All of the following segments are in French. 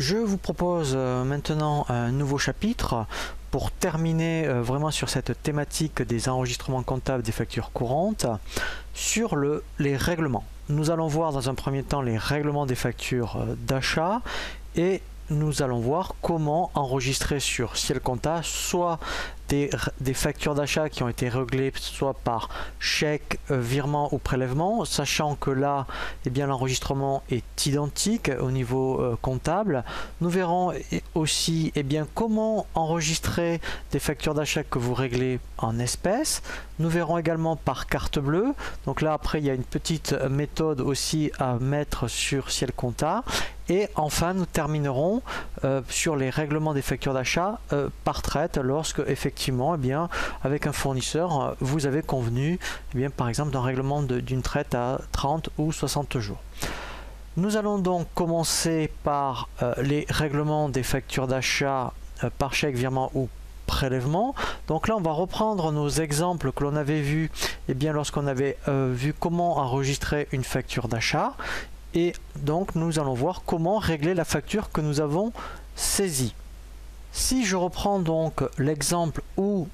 Je vous propose maintenant un nouveau chapitre pour terminer vraiment sur cette thématique des enregistrements comptables des factures courantes sur les règlements. Nous allons voir dans un premier temps les règlements des factures d'achat et nous allons voir comment enregistrer sur Ciel Compta soit des factures d'achat qui ont été réglées soit par chèque, virement ou prélèvement, sachant que là l'enregistrement est identique au niveau comptable. Nous verrons aussi comment enregistrer des factures d'achat que vous réglez en espèces. Nous verrons également par carte bleue. Donc là après il y a une petite méthode aussi à mettre sur Ciel Compta. Et enfin, nous terminerons sur les règlements des factures d'achat par traite lorsque effectivement, avec un fournisseur, vous avez convenu par exemple d'un règlement d'une traite à 30 ou 60 jours. Nous allons donc commencer par les règlements des factures d'achat par chèque, virement ou prélèvement. Donc là on va reprendre nos exemples que l'on avait vus lorsqu'on avait vu comment enregistrer une facture d'achat. Et donc nous allons voir comment régler la facture que nous avons saisie. Si je reprends donc l'exemple où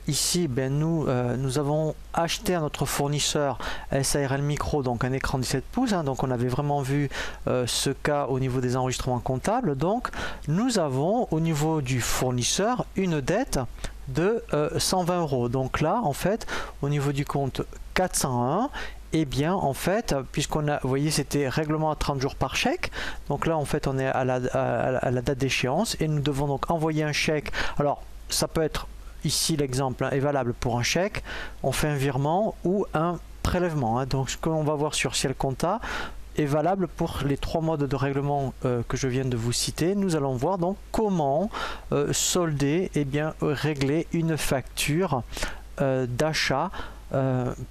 ici nous avons acheté à notre fournisseur SARL Micro donc un écran 17 pouces, donc on avait vraiment vu ce cas au niveau des enregistrements comptables. Donc nous avons au niveau du fournisseur une dette de 120 €. Donc là en fait au niveau du compte 401, en fait, puisqu'on a, vous voyez, c'était règlement à 30 jours par chèque. Donc là, en fait, on est à la date d'échéance et nous devons donc envoyer un chèque. Alors, ça peut être, ici, l'exemple est valable pour un chèque. On fait un virement ou un prélèvement. Donc, ce qu'on va voir sur Ciel Compta est valable pour les trois modes de règlement que je viens de vous citer. Nous allons voir donc comment solder, régler une facture d'achat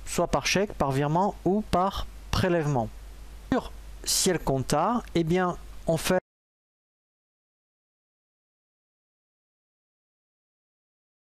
soit par chèque, par virement ou par prélèvement. Sur Ciel Compta, on fait